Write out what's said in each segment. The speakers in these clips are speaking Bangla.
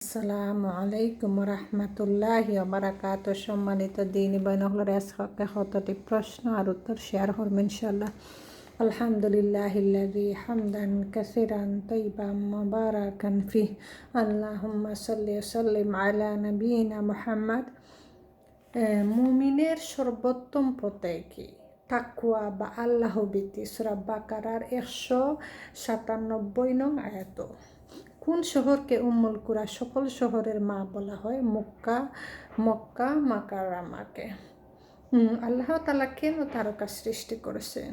আসসালামু আলাইকুম রহমতুল্লাহি বারাকাতুহু। সম্মানিত দিনী বইনগুলোর আজকে কতটি প্রশ্ন আর উত্তর শেয়ার করব ইনশাআল্লাহ। আলহামদুলিল্লাহিল্লাযী হামদান কাসীরান তাইয়িবান মুবারাকান ফিহি। আল্লাহুম্মা সাল্লি ওয়া সাল্লিম আলা নাবিয়িনা মুহাম্মদ। মুমিনের সর্বোত্তম পথই কি? তাকওয়া বা আল্লাহ ভীতি। সূরা বাকারার 197 নং আয়াত। কোন শহরকে উম্মুল কুরা, সকল শহরের মা বলা হয়? মক্কা মাকারামাকে। আল্লাহ তাআলা কেন তারকা সৃষ্টি করেছেন?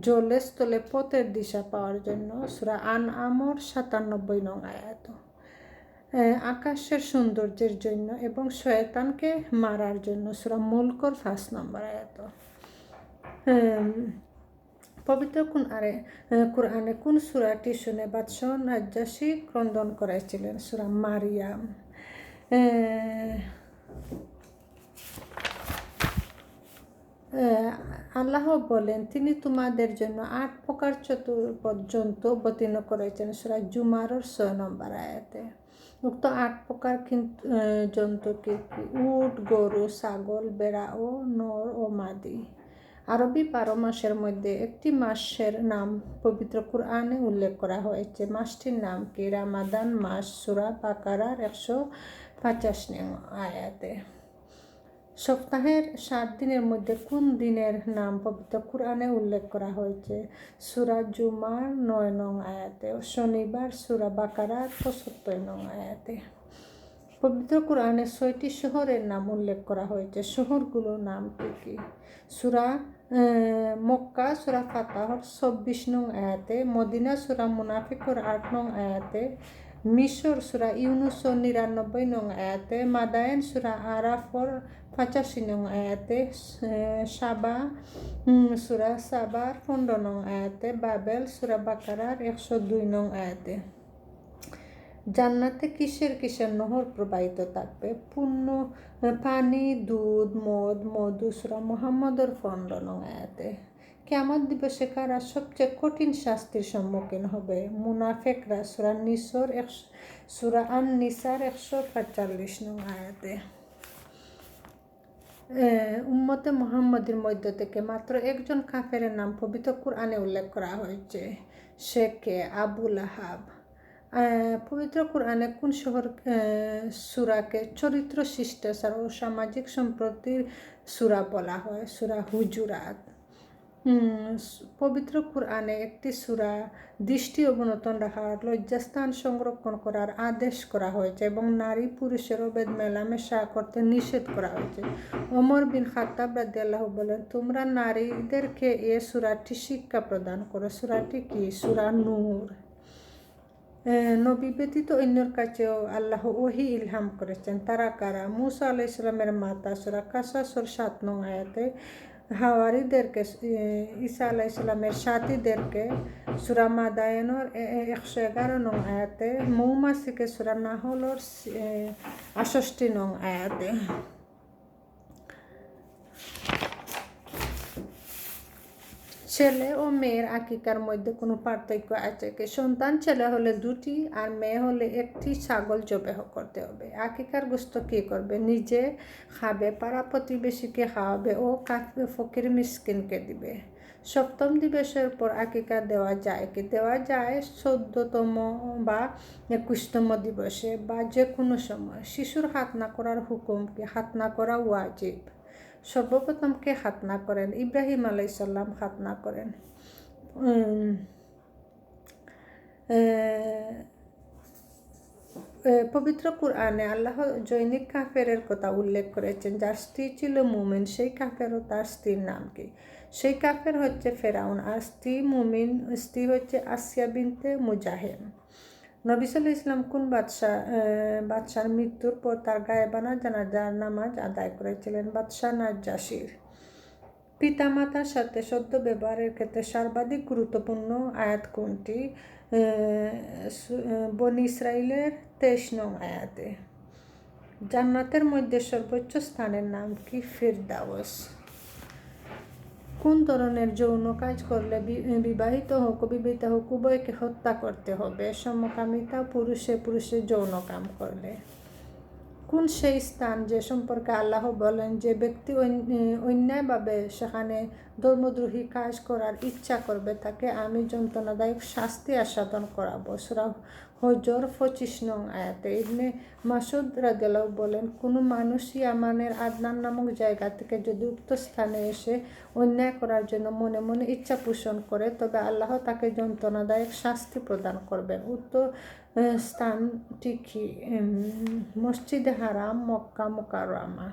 জলে স্থলে পথের দিশা পাওয়ার জন্য। সূরা আনআমর 97 নং আয়াত। আকাশের সৌন্দর্যের জন্য এবং শয়তানকে মারার জন্য। সূরা মুলকর 5 নম্বর আয়াত। পবিত্র কুরআনে কোন সূরাটি শুনে বাদশাহ নাজ্জাশী ক্রন্দন করেছিলেন? সূরা মারিয়াম। আল্লাহ বলেন তিনি তোমাদের জন্য 8 প্রকার পর্যন্ত অবতীর্ণ করেছেন। সূরা জুমারের 6 নম্বর আয়াতে। উক্ত 8 প্রকার জন্তুকে কি? উট, গরু, ছাগল, বেড়া ও নর ও মাদি। আরবি 12 মাসের মধ্যে একটি মাসের নাম পবিত্র কুরআনে উল্লেখ করা হয়েছে। মাসটির নাম কি? রামাদান মাস। সূরা বাকারার 185 নং আয়াতে। সপ্তাহের 7 দিনের মধ্যে কোন দিনের নাম পবিত্র কুরআনে উল্লেখ করা হয়েছে? সূরা জুমার 9 নং আয়াতে। শনিবার। সূরা বাকারার 75 নং আয়াতে। পবিত্র কুরআনে 6টি শহরের নাম উল্লেখ করা হয়েছে। শহরগুলোর নাম কি? সূরা মক্কা সূরা ফাতহর 24 নং আয়াতে, মদিনা সূরা মুনাফিকুর 8 নং আয়াতে, মিশর সূরা ইউনুস 99 নং আয়াতে, মাদায়েন সূরা আরাফর 85 নং আয়াতে, সাবা সূরা সাবার 15 নং আয়াতে, বাবেল সূরা বাকারার 102 নং আয়াতে। জান্নাতে কিসের নহর প্রবাহিত থাকবে? পূর্ণ পানি, দুধ, মদ, মধু। সূরা মুহাম্মদের 15 নং আয়াতে। কিয়ামত দিবসে কারা সবচেয়ে কঠিন শাস্তির সম্মুখীন হবে? মুনাফিকরা। সূরা আন-নিসার 145 নং আয়াতে। উম্মতে মুহাম্মদের মধ্য থেকে মাত্র একজন কাফেরের নাম পবিত্র কুরআনে উল্লেখ করা হয়েছে। সে কে? আবু লাহাব। পবিত্র কুরআনে কোন সূরাকে চরিত্র শিষ্টাচার ও সামাজিক সম্প্রীতির সূরা বলা হয়? সূরা হুজুরাত। পবিত্র কুরআনে একটি সূরা দৃষ্টি অবনতন রাখার, লজ্জাস্থান সংরক্ষণ করার আদেশ করা হয়েছে এবং নারী পুরুষের অবাধ মেলামেশা করতে নিষেধ করা হয়েছে। ওমর বিন খাত্তাব রাদিয়াল্লাহু বলেন, তোমরা নারীদেরকে এ সূরাটি শিক্ষা প্রদান করো। সূরাটি কি? সূরা নূর। নবী ব্যতীত অন্যের কাছেও আল্লাহ ওহী ইলহাম করেছেন। তারা কারা? মূসা আলাইহিস সালামের মাতা। সূরা কাসাসের 7 নং আয়াতে। হাওয়ারীদেরকে, ঈসা আলাইহিস সালামের সাথীদেরকে সূরা মাদায়েনের 111 নং আয়াতে। মৌমাছিকে সূরা নাহলের 68 নং আয়াতে। ছেলে ও মেয়ের আকিকার মধ্যে কোনো পার্থক্য আছে কি? সন্তান ছেলে হলে 2টি আর মেয়ে হলে 1টি ছাগল জবেহ করতে হবে। আকিকার গোশত কী করবে? নিজে খাবে, পাড়া প্রতিবেশীকে খাওয়াবে ও ফকির মিসকিনকে দিবে। 7ম দিবসের পর আকিকা দেওয়া যায় কি? দেওয়া যায় 14তম বা 21তম দিবসে বা যে কোনো সময়। শিশুর খাতনা করার হুকুম কি? খাতনা করা ওয়াজিব। সর্বপ্রথম কে খাতনা করেন? ইব্রাহিম আলাইহিস সালাম খাতনা করেন। পবিত্র কুরআনে আল্লাহ জৈনিক কাফেরের কথা উল্লেখ করেছেন যার স্ত্রী ছিল মুমিন। সেই কাফের ও তার স্ত্রীর নাম কি? সেই কাফের হচ্ছে ফেরাউন আর স্ত্রী হচ্ছে আসিয়া বিনতে মুজাহিম। নবী সাল্লাল্লাহু আলাইহি ওয়াসাল্লাম কোন বাদশার মৃত্যুর পর তার গায়েবানা জানাজার নামাজ আদায় করেছিলেন? বাদশাহ নাজ্জাশীর। পিতামাতার সাথে সদ্য ব্যবহারের ক্ষেত্রে সর্বাধিক গুরুত্বপূর্ণ আয়াত কোনটি? বনী ইসরাইলের 23 নং আয়াতে। জান্নাতের মধ্যে সর্বোচ্চ স্থানের নাম কি? ফিরদাউস। কোন ধরনের যৌন কাজ করলে বিবাহিত হোক অবিবাহিত হোক উভয়কে হত্যা করতে হবে। সমকামিতা পুরুষে যৌন কাম করলে। কোন সেই স্থান যে সম্পর্কে আল্লাহ বলেন যে ব্যক্তি অন্যায়ভাবে সেখানে ধর্মদ্রোহী কাজ করার ইচ্ছা করবে তাকে আমি যন্ত্রণাদায়ক শাস্তি আস্বাদন করাবো। সূরা হজর 25 নং আয়াতে ইবনে মাসউদ রাদিয়াল্লাহু বলেন, কোনো মানুষ ইয়ামানের আদনান নামক জায়গা থেকে যদি উক্ত স্থানে এসে অন্যায় করার জন্য মনে মনে ইচ্ছা পোষণ করে তবে আল্লাহ তাকে যন্ত্রণাদায়ক শাস্তি প্রদান করবেন। উক্ত স্থানটি কি? মসজিদে হারাম, মক্কা মুকাররমা।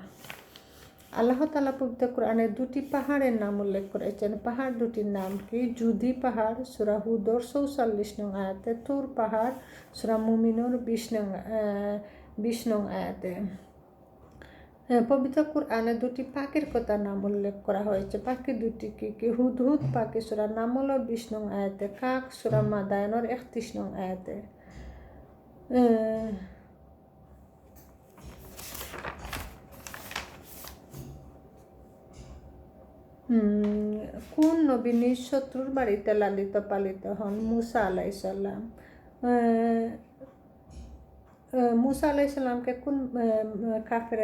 আল্লাহ তাআলা পবিত্র কোরআনে 2টি পাহাড়ের নাম উল্লেখ করেছেন। পাহাড় দুটির নাম কি? জুদি পাহাড় সূরা হুদর 44 নং আয়াতে, তুর পাহাড় সূরা মুমিনুর 20 নং আয়াতে। পবিত্র কোরআনে 2টি পাখির কথা নাম উল্লেখ করা হয়েছে। পাখি দুটি কি? হুদহুদ পাখি সূরা নামল 20 নং আয়াতে, কাক সূরা মাদায়নর 31 নং আয়াতে। কোন নবী নিজ শত্রুর বাড়িতে লালিত পালিত হন? মুসা আলাইহিস সালাম। মুসা আলাইহিস সালামকে কোন কাফের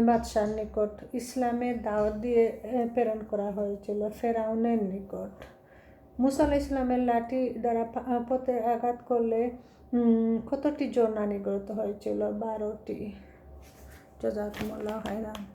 বাদশার নিকট ইসলামের দাওয়াত দিয়ে প্রেরণ করা হয়েছিল? ফেরাউনের নিকট। মুসা আলাইহিস সালামের লাঠি দ্বারা পথে আঘাত করলে কতটি জোড়া নিগৃহীত হয়েছিল? 12টি। জাযাকুমুল্লাহু খাইরান।